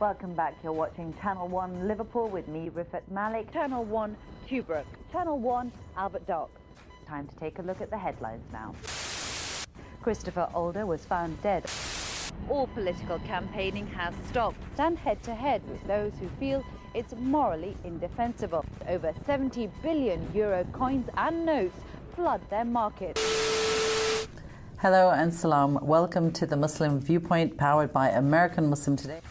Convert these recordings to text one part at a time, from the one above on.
Welcome back. You're watching Channel 1 Liverpool with me, Rifat Malik. Channel 1 Tobruk. Channel 1 Albert Dock. Time to take a look at the headlines now. Christopher Older was found dead. All political campaigning has stopped. Stand head to head with those who feel it's morally indefensible. Over 70 billion euro coins and notes flood their market. Hello and salam. Welcome to the Muslim Viewpoint, powered by American Muslim Today.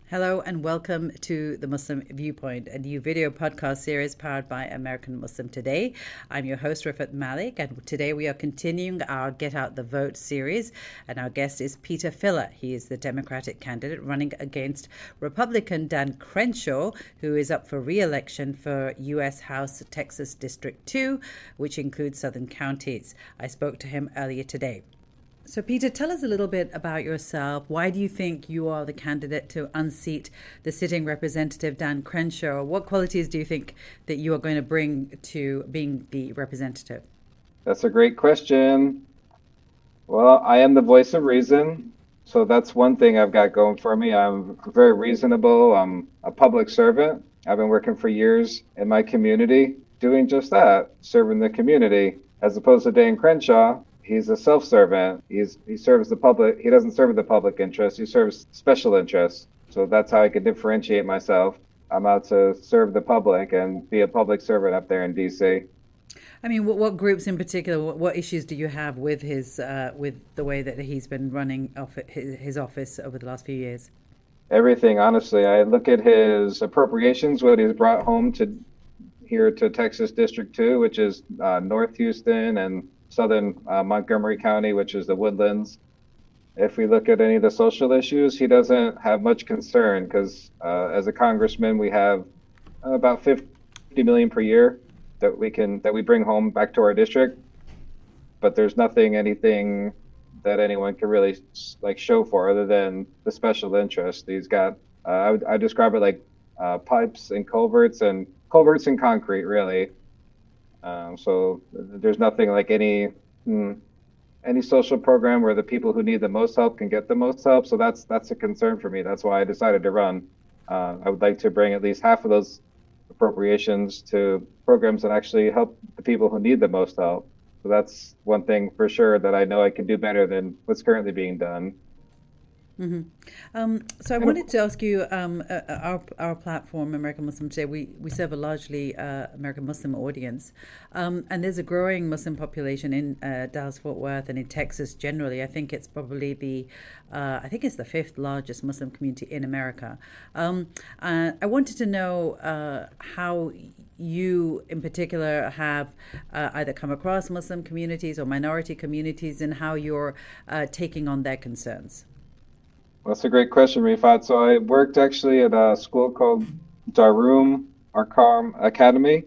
Hello and welcome to the Muslim Viewpoint, a new video podcast series powered by American Muslim Today. I'm your host, Rifat Malik, and today we are continuing our Get Out the Vote series, and our guest is Peter Filler. He is the Democratic candidate running against Republican Dan Crenshaw, who is up for re-election for U.S. House Texas District 2, which includes southern counties. I spoke to him earlier today. So, Peter, tell us a little bit about yourself. Why do you think you are the candidate to unseat the sitting representative, Dan Crenshaw? What qualities do you think that you are going to bring to being the representative? That's a great question. Well, I am the voice of reason. So that's one thing I've got going for me. I'm very reasonable. I'm a public servant. I've been working for years in my community doing just that, serving the community, as opposed to Dan Crenshaw. He's a self-servant. He serves the public. He doesn't serve the public interest. He serves special interests. So that's how I can differentiate myself. I'm out to serve the public and be a public servant up there in D.C. I mean, what groups in particular, what issues do you have with his with the way that he's been running his office over the last few years? Everything, honestly. I look at his appropriations, what he's brought home to here to Texas District 2, which is North Houston and southern Montgomery County, which is the Woodlands. If we look at any of the social issues, he doesn't have much concern because as a congressman, we have about 50 million per year that we bring home back to our district. But there's anything that anyone can really show for other than the special interest. He's got, I describe it like pipes and culverts and concrete, really. So there's nothing like any social program where the people who need the most help can get the most help. So that's a concern for me. That's why I decided to run. I would like to bring at least half of those appropriations to programs that actually help the people who need the most help. So that's one thing for sure that I know I can do better than what's currently being done. Mm-hmm. So I wanted to ask you, our platform, American Muslim Today, we serve a largely American Muslim audience, and there's a growing Muslim population in Dallas-Fort Worth and in Texas generally. I think it's probably the fifth largest Muslim community in America. I wanted to know how you in particular have either come across Muslim communities or minority communities and how you're taking on their concerns. That's a great question, Rifat. So I worked actually at a school called Darum Arqam Academy,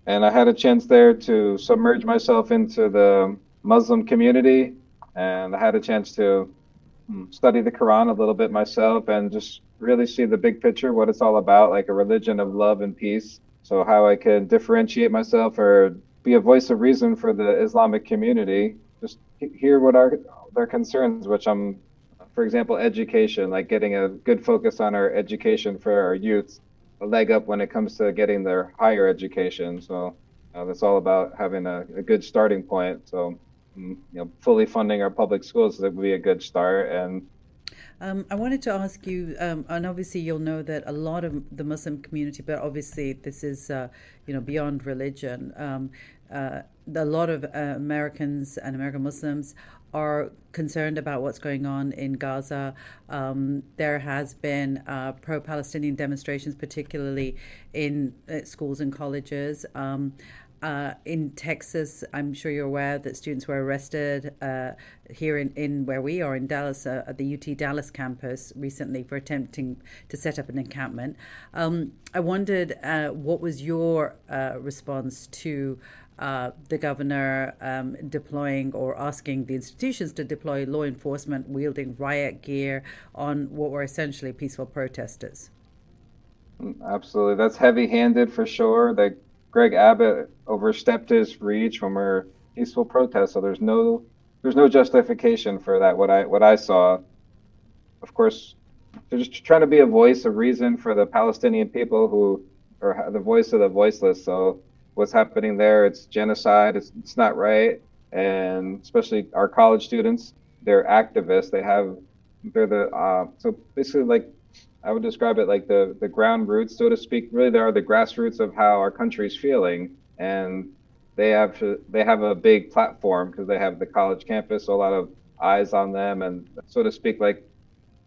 and I had a chance there to submerge myself into the Muslim community, and I had a chance to study the Quran a little bit myself and just really see the big picture, what it's all about, like a religion of love and peace. So how I can differentiate myself or be a voice of reason for the Islamic community, just hear what are their concerns, which for example, education, like getting a good focus on our education for our youth, a leg up when it comes to getting their higher education. So that's all about having a good starting point. So, fully funding our public schools, that would be a good start. And I wanted to ask you, and obviously you'll know that a lot of the Muslim community, but obviously this is, beyond religion. A lot of Americans and American Muslims are concerned about what's going on in Gaza. There has been Pro Palestinian demonstrations, particularly in schools and colleges. In Texas, I'm sure you're aware that students were arrested here in where we are in Dallas, at the UT Dallas campus recently for attempting to set up an encampment. I wondered what was your response to the governor deploying or asking the institutions to deploy law enforcement wielding riot gear on what were essentially peaceful protesters? Absolutely. That's heavy-handed for sure. That Greg Abbott overstepped his reach from our peaceful protest. So there's no justification for that. What I saw, of course, they're just trying to be a voice of reason for the Palestinian people who are the voice of the voiceless. So what's happening there, it's genocide. It's not right. And especially our college students, they're activists. They're so basically like I would describe it like the ground roots, so to speak. Really, they are the grassroots of how our country's feeling, and they have a big platform because they have the college campus, so a lot of eyes on them, and so to speak, like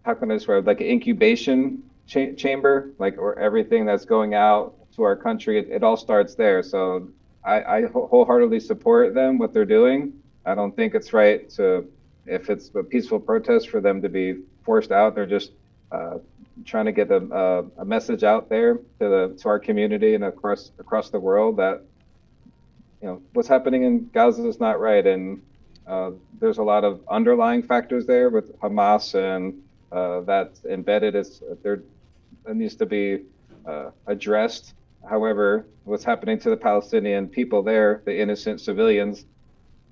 how can I describe like an incubation chamber, like or everything that's going out to our country, it all starts there. So I wholeheartedly support them what they're doing. I don't think it's right to if it's a peaceful protest for them to be forced out. They're just uh, trying to get a message out there to our community and across the world that what's happening in Gaza is not right, and there's a lot of underlying factors there with Hamas and that's embedded as there that needs to be addressed. However, what's happening to the Palestinian people there, the innocent civilians,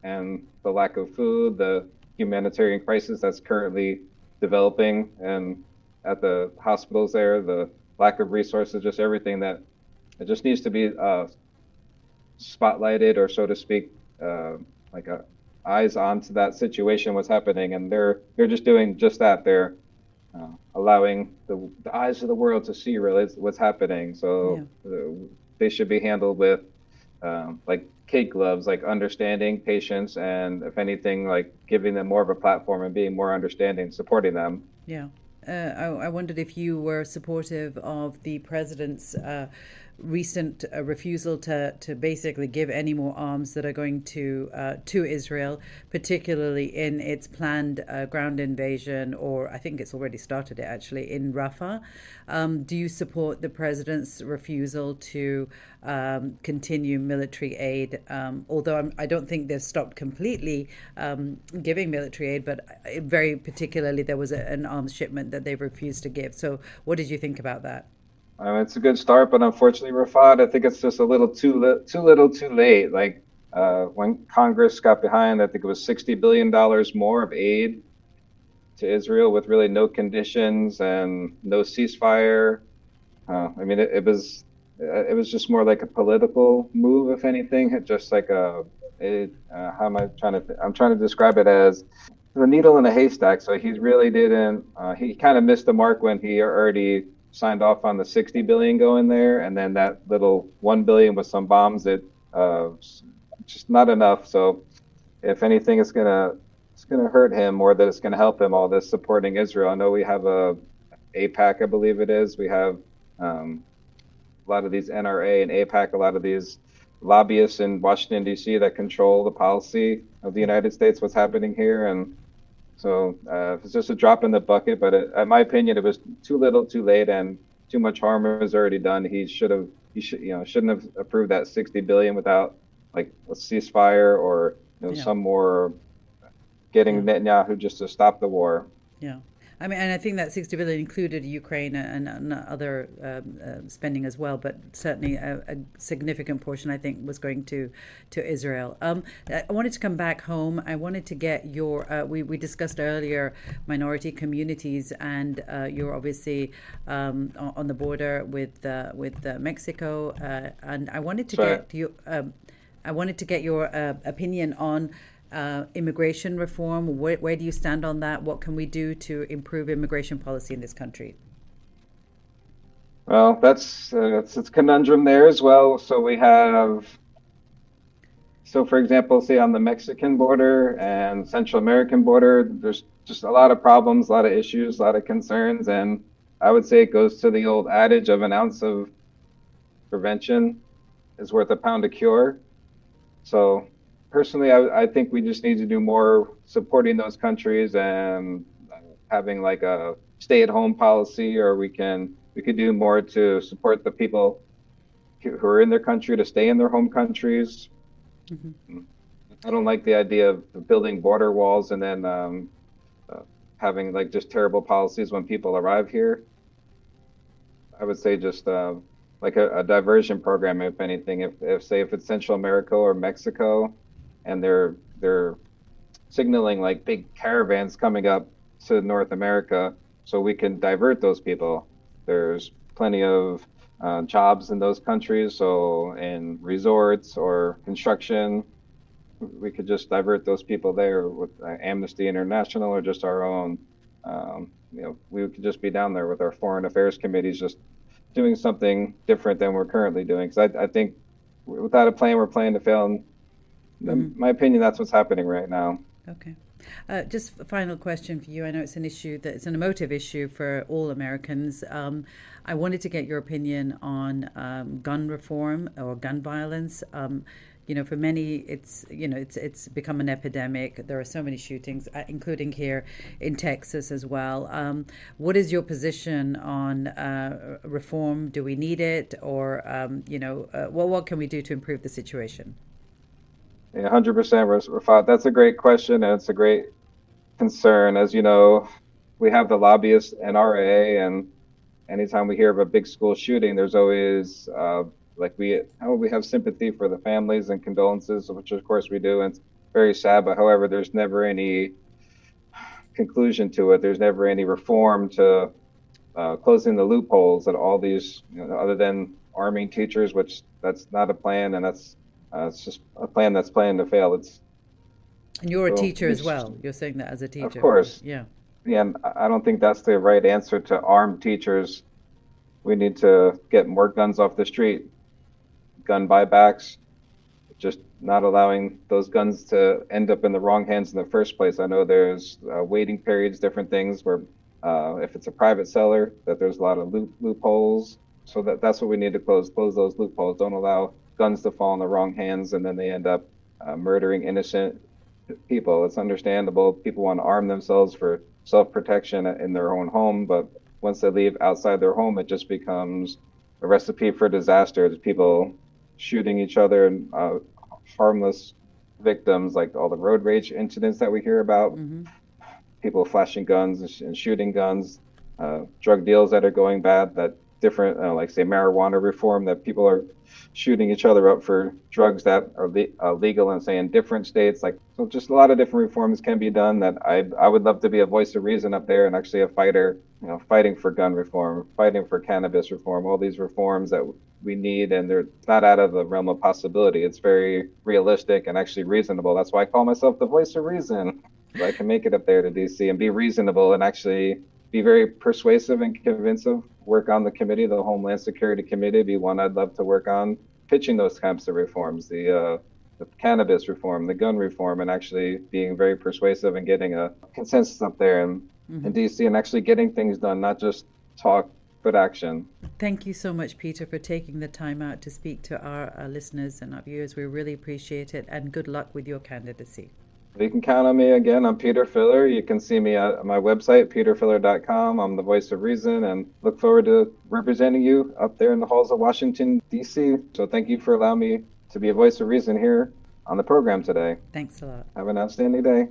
and the lack of food, the humanitarian crisis that's currently developing, and at the hospitals there, the lack of resources, just everything that it just needs to be spotlighted, or so to speak, like eyes onto that situation, what's happening, and they're just doing just that. They're allowing the eyes of the world to see really what's happening. So they should be handled with like kid gloves, like understanding, patience, and if anything, like giving them more of a platform and being more understanding, supporting them. Yeah. I wondered if you were supportive of the president's recent refusal to basically give any more arms that are going to Israel, particularly in its planned ground invasion, or I think it's already started it actually, in Rafah. Do you support the president's refusal to continue military aid? Although I don't think they've stopped completely giving military aid, but very particularly there was an arms shipment that they refused to give. So what did you think about that? It's a good start, but unfortunately, Rafat, I think it's just a little too little, too late. Like when Congress got behind, I think it was $60 billion more of aid to Israel with really no conditions and no ceasefire. I mean, it was just more like a political move, if anything. Just like how am I trying to? I'm trying to describe it as the needle in a haystack. So he really didn't. He kind of missed the mark when he already signed off on the 60 billion going there, and then that little 1 billion with some bombs. It just not enough. So if anything, it's gonna hurt him more than it's gonna help him. All this supporting Israel. I know we have a APAC, I believe it is. We have a lot of these NRA and APAC, a lot of these lobbyists in Washington D.C. that control the policy of the United States. What's happening here, and so it's just a drop in the bucket, but in my opinion, it was too little, too late, and too much harm was already done. Shouldn't have approved that 60 billion without like a ceasefire or some more getting Netanyahu just to stop the war. Yeah. I mean, and I think that 60 billion included Ukraine and other spending as well, but certainly a significant portion, I think, was going to Israel. I wanted to come back home. I wanted to get your, we discussed earlier minority communities, and you're obviously on the border with Mexico, and I wanted to get you, I wanted to get your opinion on immigration reform. Where do you stand on that? What can we do to improve immigration policy in this country? Well, that's it's a conundrum there as well. So for example, say on the Mexican border and Central American border, there's just a lot of problems, a lot of issues, a lot of concerns, and I would say it goes to the old adage of an ounce of prevention is worth a pound of cure. So personally, I think we just need to do more supporting those countries and having like a stay-at-home policy, or we could do more to support the people who are in their country to stay in their home countries. Mm-hmm. I don't like the idea of building border walls and then having like just terrible policies when people arrive here. I would say just like a diversion program, if anything. If say if it's Central America or Mexico, and they're signaling like big caravans coming up to North America, so we can divert those people. There's plenty of jobs in those countries, so in resorts or construction, we could just divert those people there with Amnesty International or just our own. We could just be down there with our foreign affairs committees, just doing something different than we're currently doing. Because I think without a plan, we're playing to fail. And in my opinion, that's what's happening right now. Okay. Just a final question for you. I know it's it's an emotive issue for all Americans. I wanted to get your opinion on gun reform or gun violence. For many, it's become an epidemic. There are so many shootings, including here in Texas as well. What is your position on reform? Do we need it, or what can we do to improve the situation? Yeah, 100%, Rafat. That's a great question, and it's a great concern. As you know, we have the lobbyists NRA, and anytime we hear of a big school shooting, there's always we have sympathy for the families and condolences, which of course we do, and it's very sad. But however, there's never any conclusion to it. There's never any reform to closing the loopholes that all these, other than arming teachers, which that's not a plan, and that's it's just a plan that's planned to fail. And you're a teacher as well. You're saying that as a teacher. Of course. Yeah. Yeah, and I don't think that's the right answer to arm teachers. We need to get more guns off the street, gun buybacks, just not allowing those guns to end up in the wrong hands in the first place. I know there's waiting periods, different things where if it's a private seller, that there's a lot of loopholes. So that's what we need to close those loopholes. Don't allow guns to fall in the wrong hands and then they end up murdering innocent people. It's understandable. People want to arm themselves for self-protection in their own home, but once they leave outside their home, it just becomes a recipe for disaster. There's people shooting each other and harmless victims, like all the road rage incidents that we hear about, people flashing guns and shooting guns, drug deals that are going bad, that different, like say marijuana reform, that people are shooting each other up for drugs that are legal in, say, in different states. Like, so just a lot of different reforms can be done that I would love to be a voice of reason up there and actually a fighter, fighting for gun reform, fighting for cannabis reform, all these reforms that we need, and they're not out of the realm of possibility. It's very realistic and actually reasonable. That's why I call myself the voice of reason. So I can make it up there to DC and be reasonable and actually be very persuasive and convincing. Work on the committee, the Homeland Security Committee, be one I'd love to work on, pitching those types of reforms, the cannabis reform, the gun reform, and actually being very persuasive and getting a consensus up there in DC and actually getting things done, not just talk, but action. Thank you so much, Peter, for taking the time out to speak to our listeners and our viewers. We really appreciate it, and good luck with your candidacy. You can count on me again. I'm Peter Filler. You can see me at my website, peterfiller.com. I'm the voice of reason and look forward to representing you up there in the halls of Washington, D.C. So thank you for allowing me to be a voice of reason here on the program today. Thanks a lot. Have an outstanding day.